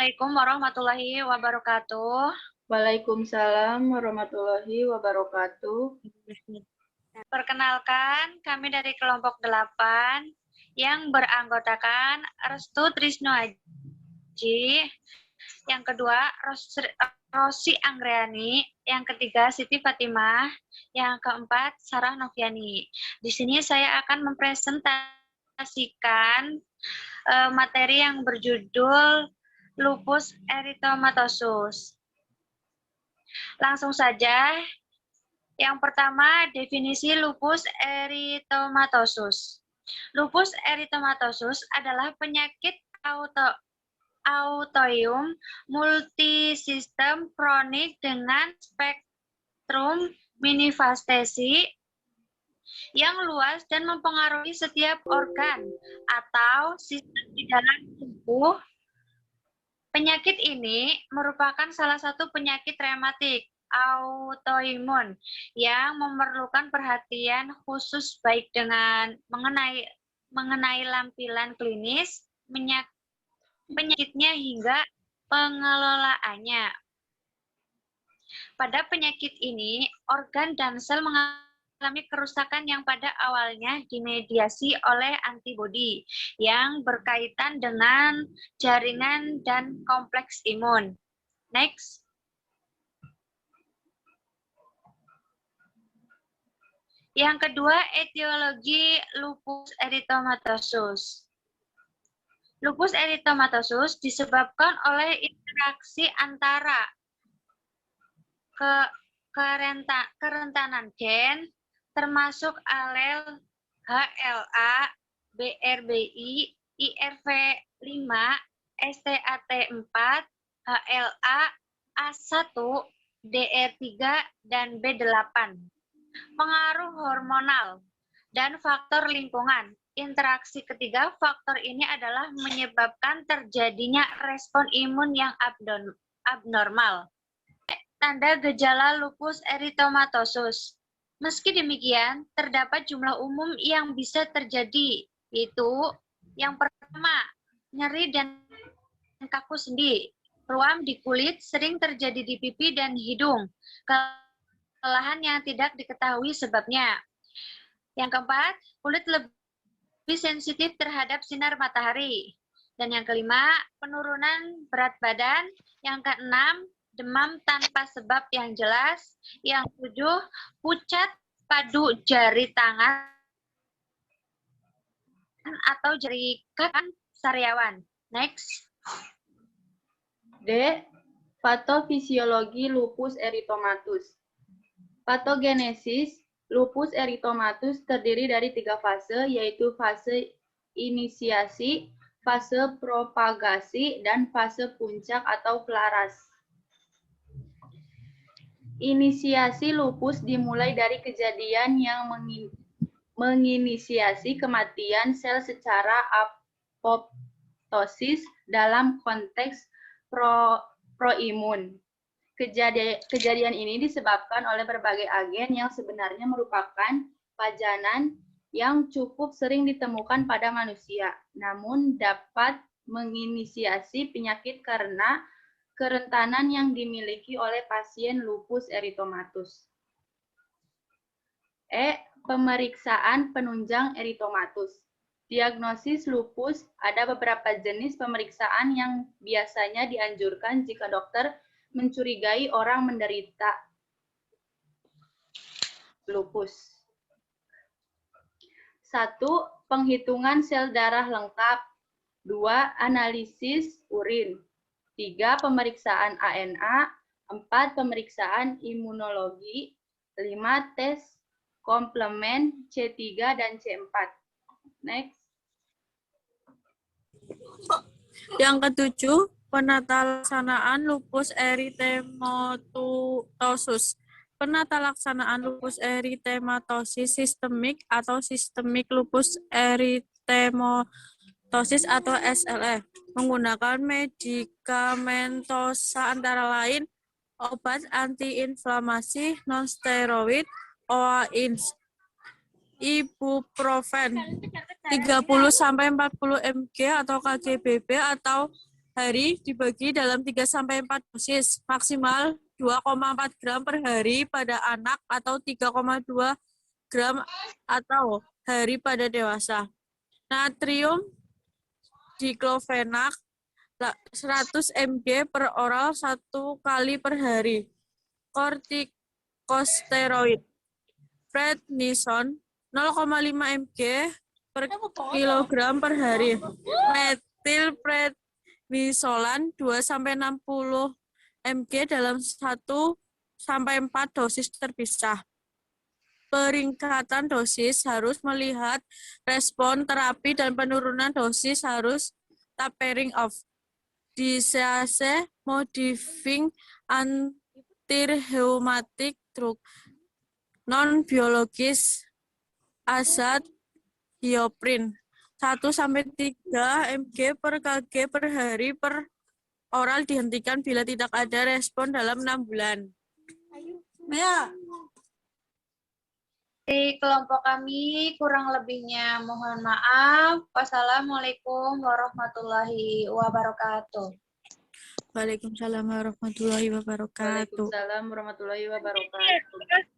Assalamualaikum warahmatullahi wabarakatuh. Waalaikumsalam warahmatullahi wabarakatuh. Perkenalkan, kami dari kelompok 8 yang beranggotakan Restu Trisno Aji, yang kedua Rosi Anggriani, yang ketiga Siti Fatimah, yang keempat Sarah Noviani. Di sini saya akan mempresentasikan materi yang berjudul lupus eritomatosus. Langsung saja. Yang pertama, definisi lupus eritomatosus. Lupus eritomatosus adalah penyakit autoimun multisistem kronik dengan spektrum manifestasi yang luas dan mempengaruhi setiap organ atau sistem di dalam tubuh. Penyakit ini merupakan salah satu penyakit rematik autoimun yang memerlukan perhatian khusus baik dengan mengenai lampiran klinis penyakitnya hingga pengelolaannya. Pada penyakit ini, organ dan sel mengalami kerusakan yang pada awalnya dimediasi oleh antibodi yang berkaitan dengan jaringan dan kompleks imun. Next. Yang kedua, etiologi lupus eritomatosus. Lupus eritomatosus disebabkan oleh interaksi antara kerentanan gen, termasuk alel HLA, BRBI, IRV5, STAT4, HLA, A1, DR3, dan B8. Pengaruh hormonal dan faktor lingkungan. Interaksi ketiga faktor ini adalah menyebabkan terjadinya respon imun yang abnormal. Tanda gejala lupus eritomatosus. Meski demikian, terdapat jumlah umum yang bisa terjadi, yaitu yang pertama, nyeri dan kaku sendi, ruam di kulit sering terjadi di pipi dan hidung, kelelahan yang tidak diketahui sebabnya. Yang keempat, kulit lebih sensitif terhadap sinar matahari. Dan yang kelima, penurunan berat badan. Yang keenam, demam tanpa sebab yang jelas. Yang ketujuh, pucat padu jari tangan atau jari kaki sariawan. Next. D. Patofisiologi lupus eritomatosus. Patogenesis lupus eritomatosus terdiri dari 3 fase, yaitu fase inisiasi, fase propagasi, dan fase puncak atau klaras. Inisiasi lupus dimulai dari kejadian yang menginisiasi kematian sel secara apoptosis dalam konteks proimun. Kejadian ini disebabkan oleh berbagai agen yang sebenarnya merupakan pajanan yang cukup sering ditemukan pada manusia, namun dapat menginisiasi penyakit karena kerentanan yang dimiliki oleh pasien lupus eritomatosus. E. Pemeriksaan penunjang eritomatosus. Diagnosis lupus, ada beberapa jenis pemeriksaan yang biasanya dianjurkan jika dokter mencurigai orang menderita lupus. 1. Penghitungan sel darah lengkap. 2. Analisis urin. 3. Pemeriksaan ANA. 4. Pemeriksaan imunologi. 5. Tes komplement C3 dan C4. Next. Yang ketujuh, penata laksanaan lupus eritematosus. Penata laksanaan lupus eritematosus sistemik atau sistemik lupus eritematosus atau SLE menggunakan medikamentosa antara lain obat antiinflamasi non-steroid, OAINS, ibuprofen 30-40 mg atau KGBB atau hari dibagi dalam 3-4 dosis, maksimal 2,4 gram per hari pada anak atau 3,2 gram atau hari pada dewasa. Natrium diklofenak 100 mg per oral 1 kali per hari. Kortikosteroid prednison 0,5 mg per kilogram per hari. Metilprednisolan 2-60 mg dalam 1-4 dosis terpisah. Peringkatan dosis harus melihat respon terapi dan penurunan dosis harus tapering off. Disease modifying antirheumatic drug non-biologis azathioprine 1-3 mg per kg per hari per oral dihentikan bila tidak ada respon dalam 6 bulan. Di kelompok kami kurang lebihnya mohon maaf. Wassalamualaikum warahmatullahi wabarakatuh. Waalaikumsalam warahmatullahi wabarakatuh. Waalaikumsalam warahmatullahi wabarakatuh.